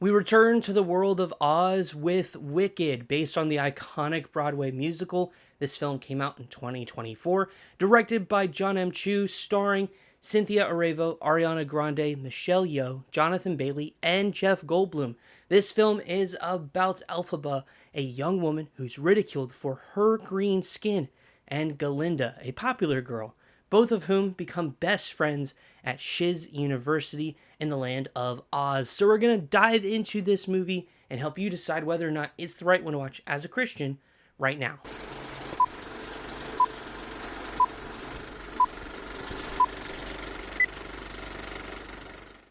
We return to the world of Oz with Wicked, based on the iconic Broadway musical. This film came out in 2024, directed by John M. Chu, starring Cynthia Erivo, Ariana Grande, Michelle Yeoh, Jonathan Bailey, and Jeff Goldblum. This film is about Elphaba, a young woman who's ridiculed for her green skin, and Galinda, a popular girl, both of whom become best friends at Shiz University in the land of Oz. So we're going to dive into this movie and help you decide whether or not it's the right one to watch as a Christian right now.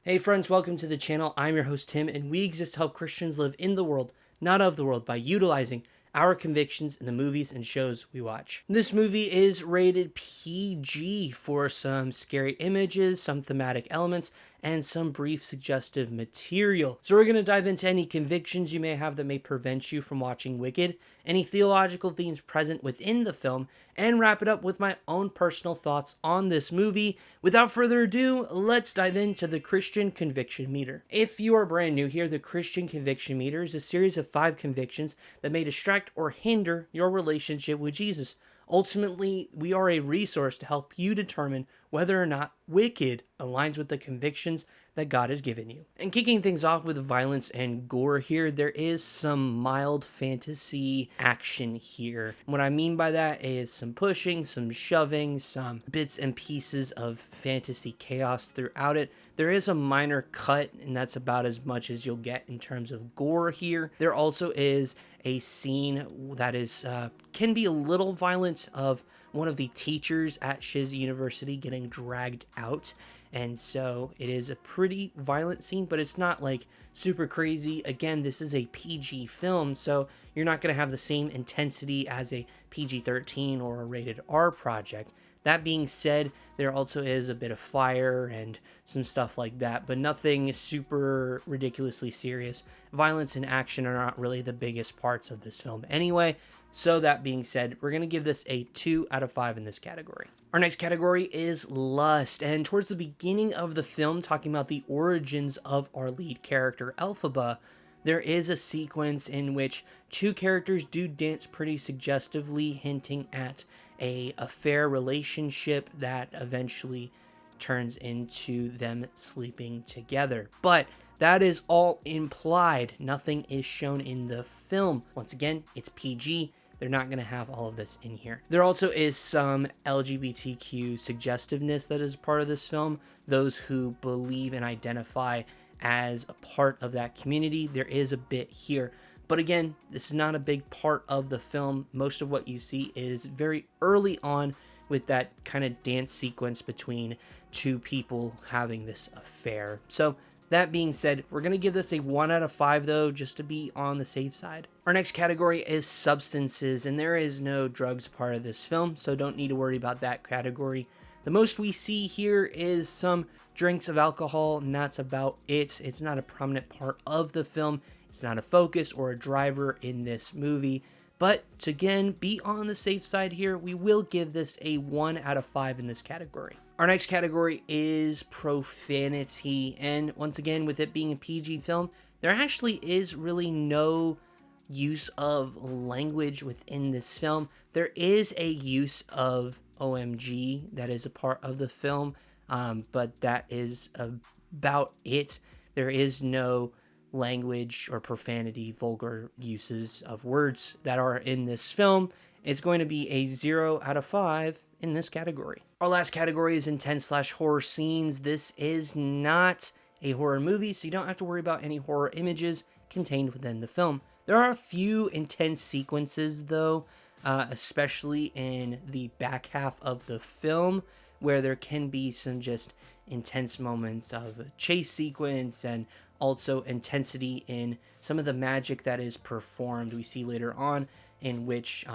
Hey friends, welcome to the channel. I'm your host Tim, and we exist to help Christians live in the world, not of the world, by utilizing our convictions in the movies and shows we watch. This movie is rated PG for some scary images, some thematic elements, and some brief suggestive material. So we're going to dive into any convictions you may have that may prevent you from watching Wicked, any theological themes present within the film, and wrap it up with my own personal thoughts on this movie. Without further ado, let's dive into the Christian Conviction Meter. If you are brand new here, the Christian Conviction Meter is a series of 5 convictions that may distract or hinder your relationship with Jesus. Ultimately, we are a resource to help you determine whether or not Wicked aligns with the convictions that God has given you. And kicking things off with violence and gore here, there is some mild fantasy action here. What I mean by that is some pushing, some shoving, some bits and pieces of fantasy chaos throughout it. There is a minor cut, and that's about as much as you'll get in terms of gore here. There also is a scene that is can be a little violent of one of the teachers at Shiz University getting dragged out. And so it is a pretty violent scene, but it's not like super crazy. Again, this is a PG film, so you're not going to have the same intensity as a PG-13 or a rated R project. That being said, there also is a bit of fire and some stuff like that, but nothing super ridiculously serious. Violence and action are not really the biggest parts of this film anyway. So that being said, we're going to give this a 2 out of 5 in this category. Our next category is lust, and towards the beginning of the film, talking about the origins of our lead character, Elphaba, there is a sequence in which 2 characters do dance pretty suggestively, hinting at a affair relationship that eventually turns into them sleeping together. But that is all implied. Nothing is shown in the film. Once again, it's PG. They're not going to have all of this in here. There also is some LGBTQ suggestiveness that is part of this film. Those who believe and identify as a part of that community, there is a bit here. But again, this is not a big part of the film. Most of what you see is very early on with that kind of dance sequence between 2 people having this affair. So that being said, we're going to give this a 1 out of 5 though, just to be on the safe side. Our next category is substances, and there is no drugs part of this film, so don't need to worry about that category. The most we see here is some drinks of alcohol, and that's about it. It's not a prominent part of the film. It's not a focus or a driver in this movie. But to again be on the safe side here, we will give this a 1 out of 5 in this category. Our next category is profanity, and once again, with it being a PG film, there actually is really no use of language within this film. There is a use of OMG that is a part of the film, but that is about it. There is no language or profanity, vulgar uses of words that are in this film. It's going to be a 0 out of 5 in this category. Our last category is intense/horror scenes. This is not a horror movie, so you don't have to worry about any horror images contained within the film. There are a few intense sequences though, especially in the back half of the film, where there can be some just intense moments of a chase sequence and also intensity in some of the magic that is performed. We see later on in which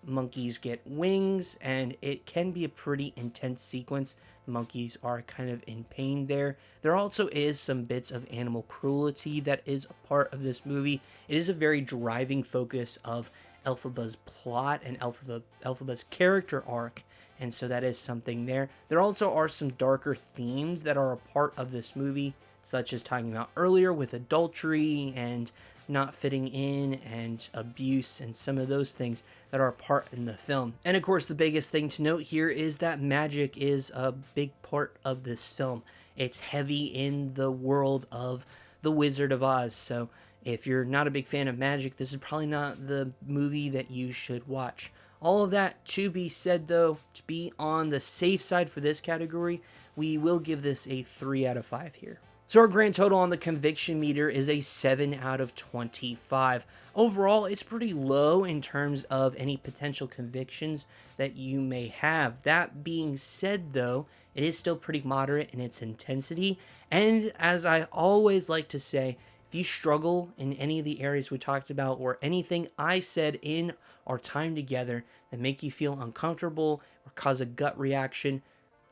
monkeys get wings, and it can be a pretty intense sequence. The monkeys are kind of in pain there. There also is some bits of animal cruelty that is a part of this movie. It is a very driving focus of Elphaba's plot and Elphaba's character arc, and so that is something there. There also are some darker themes that are a part of this movie such as talking about earlier with adultery and not fitting in and abuse and some of those things that are a part in the film. And of course, the biggest thing to note here is that magic is a big part of this film. It's heavy in the world of The Wizard of Oz, so if you're not a big fan of magic, this is probably not the movie that you should watch. All of that to be said, though, to be on the safe side for this category, we will give this a 3 out of 5 here. So our grand total on the conviction meter is a 7 out of 25. Overall, it's pretty low in terms of any potential convictions that you may have. That being said, though, it is still pretty moderate in its intensity. And as I always like to say, if you struggle in any of the areas we talked about or anything I said in our time together that make you feel uncomfortable or cause a gut reaction,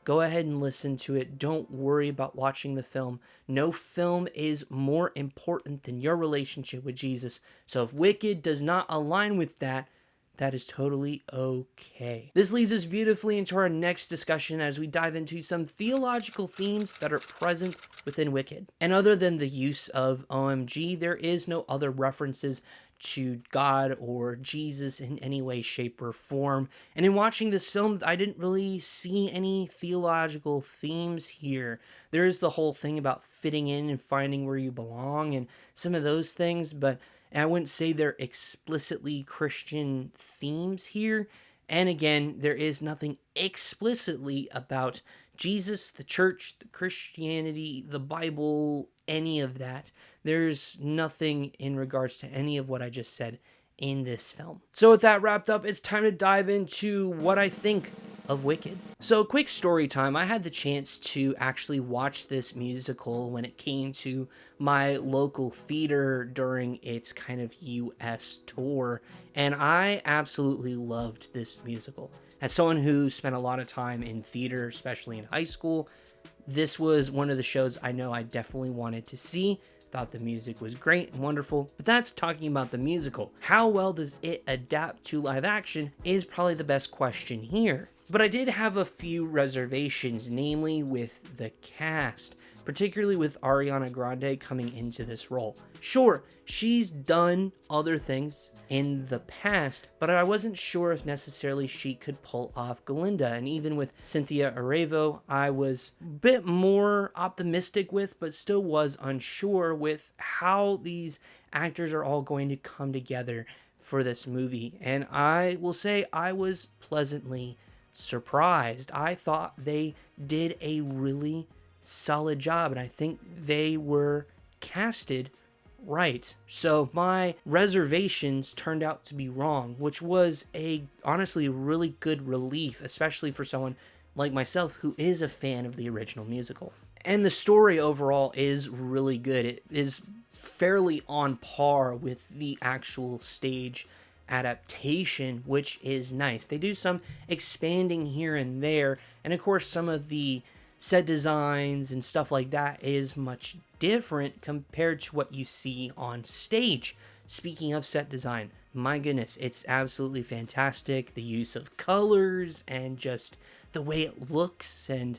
go ahead and listen to it. Don't worry about watching the film. No film is more important than your relationship with Jesus. So if Wicked does not align with that, that is totally okay. This leads us beautifully into our next discussion as we dive into some theological themes that are present within Wicked. And other than the use of OMG, there is no other references to God or Jesus in any way, shape, or form. And in watching this film, I didn't really see any theological themes here. There is the whole thing about fitting in and finding where you belong and some of those things, but I wouldn't say they're explicitly Christian themes here. And again, there is nothing explicitly about Jesus, the church, the Christianity, the Bible, any of that. There's nothing in regards to any of what I just said in this film. So with that wrapped up, it's time to dive into what I think of Wicked. So quick story time. I had the chance to actually watch this musical when it came to my local theater during its kind of US tour, and I absolutely loved this musical. As someone who spent a lot of time in theater, especially in high school, this was one of the shows I know I definitely wanted to see. Thought the music was great and wonderful, but that's talking about the musical. How well does it adapt to live action is probably the best question here. But I did have a few reservations, namely with the cast, particularly with Ariana Grande coming into this role. Sure, she's done other things in the past, but I wasn't sure if necessarily she could pull off Glinda. And even with Cynthia Erivo, I was a bit more optimistic with, but still was unsure with how these actors are all going to come together for this movie. And I will say I was pleasantly surprised. I thought they did a really solid job, and I think they were casted right. So my reservations turned out to be wrong, which was honestly really good relief, especially for someone like myself who is a fan of the original musical. And the story overall is really good. It is fairly on par with the actual stage adaptation, which is nice. They do some expanding here and there, and of course some of the set designs and stuff like that is much different compared to what you see on stage. Speaking of set design, my goodness, it's absolutely fantastic. The use of colors and just the way it looks, and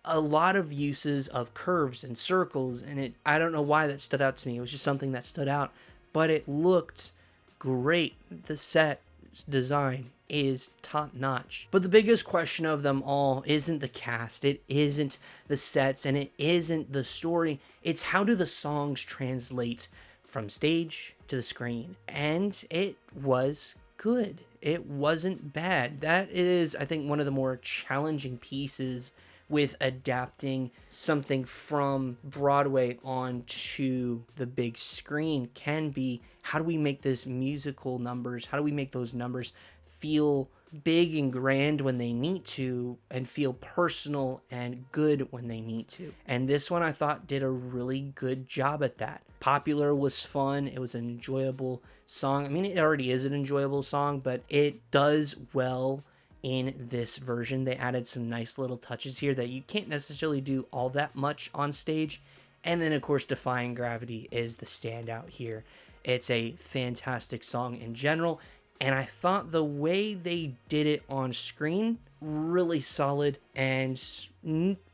a lot of uses of curves and circles, and I don't know why that stood out to me. It was just something that stood out, but it looked great. The set design is top notch. But the biggest question of them all isn't the cast, it isn't the sets, and it isn't the story. It's how do the songs translate from stage to the screen? And it was good. It wasn't bad. That is, I think, one of the more challenging pieces with adapting something from Broadway onto the big screen can be, how do we make this musical numbers, how do we make those numbers feel big and grand when they need to and feel personal and good when they need to. And this one I thought did a really good job at that. Popular was fun. It was an enjoyable song. I mean, it already is an enjoyable song, but it does well in this version. They added some nice little touches here that you can't necessarily do all that much on stage. And then of course Defying Gravity is the standout here. It's a fantastic song in general, and I thought the way they did it on screen, really solid and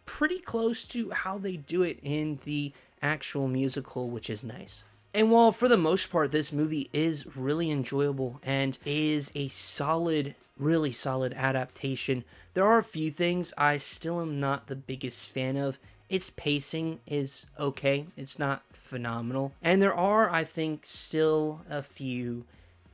pretty close to how they do it in the actual musical, which is nice. And while for the most part this movie is really enjoyable and is a solid, really solid adaptation, there are a few things I still am not the biggest fan of. Its pacing is okay, it's not phenomenal. And there are, I think, still a few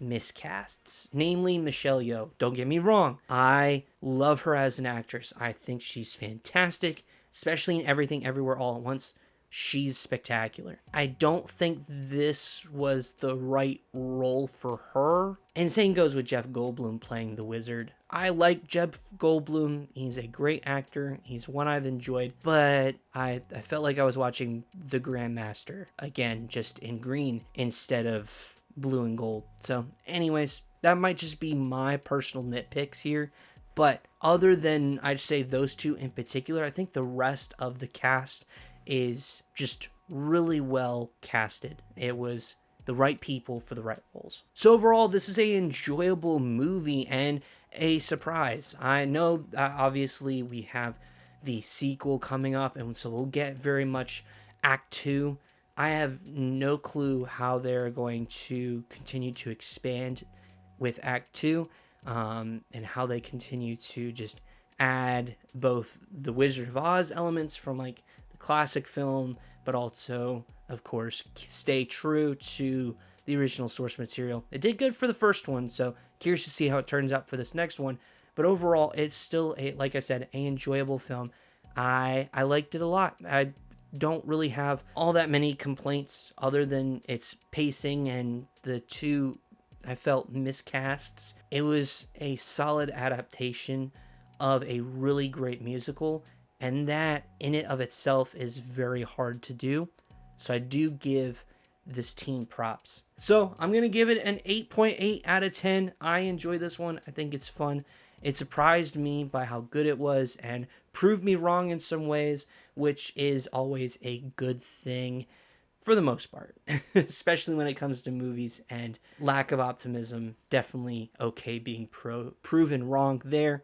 miscasts, namely Michelle Yeoh. Don't get me wrong, I love her as an actress. I think she's fantastic, especially in Everything Everywhere All at Once. She's spectacular. I don't think this was the right role for her. And same goes with Jeff Goldblum playing the wizard. I like Jeff Goldblum. He's a great actor. He's one I've enjoyed. But I felt like I was watching the Grandmaster again, just in green instead of blue and gold. So anyways, that might just be my personal nitpicks here. But other than, I'd say those two in particular, I think the rest of the cast is just really well casted. It was the right people for the right roles. So overall, this is an enjoyable movie and a surprise. I know obviously we have the sequel coming up, and so we'll get very much Act 2. I have no clue how they're going to continue to expand with Act 2, and how they continue to just add both the Wizard of Oz elements from like classic film, but also, of course, stay true to the original source material. It did good for the first one, so curious to see how it turns out for this next one. But overall, it's still, like I said, an enjoyable film. I liked it a lot. I don't really have all that many complaints other than its pacing and the two, I felt, miscasts. It was a solid adaptation of a really great musical, and that in it of itself is very hard to do. So I do give this team props. So I'm going to give it an 8.8 out of 10. I enjoy this one. I think it's fun. It surprised me by how good it was and proved me wrong in some ways, which is always a good thing for the most part, especially when it comes to movies, and lack of optimism, definitely okay being proven wrong there.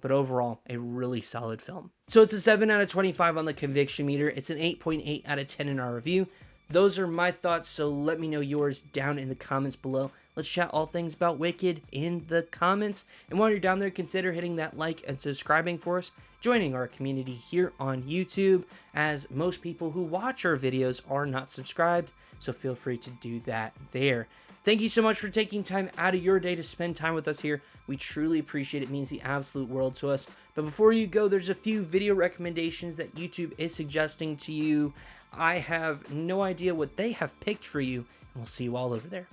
But overall, a really solid film. So it's a 7 out of 25 on the conviction meter. It's an 8.8 out of 10 in our review. Those are my thoughts, so let me know yours down in the comments below. Let's chat all things about Wicked in the comments. And while you're down there, consider hitting that like and subscribing for us, joining our community here on YouTube, as most people who watch our videos are not subscribed, so feel free to do that there. Thank you so much for taking time out of your day to spend time with us here. We truly appreciate it. It means the absolute world to us. But before you go, there's a few video recommendations that YouTube is suggesting to you. I have no idea what they have picked for you, and we'll see you all over there.